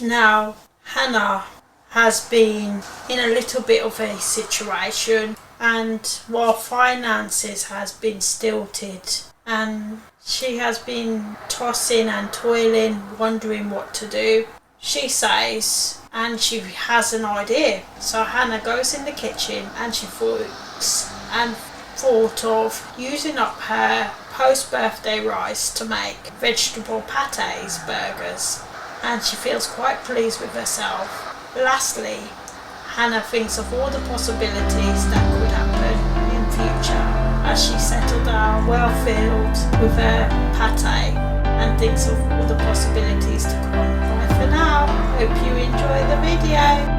Now, Hannah has been in a little bit of a situation, and while finances has been stilted and she has been tossing and toiling, wondering what to do, she says, and she has an idea. So Hannah goes in the kitchen and she thought of using up her post-birthday rice to make vegetable pates burgers, and she feels quite pleased with herself. Lastly, Hannah thinks of all the possibilities that could happen in future as she settled down well filled with her pate and thinks of all the possibilities to come. Bye for now. Hope you enjoy the video.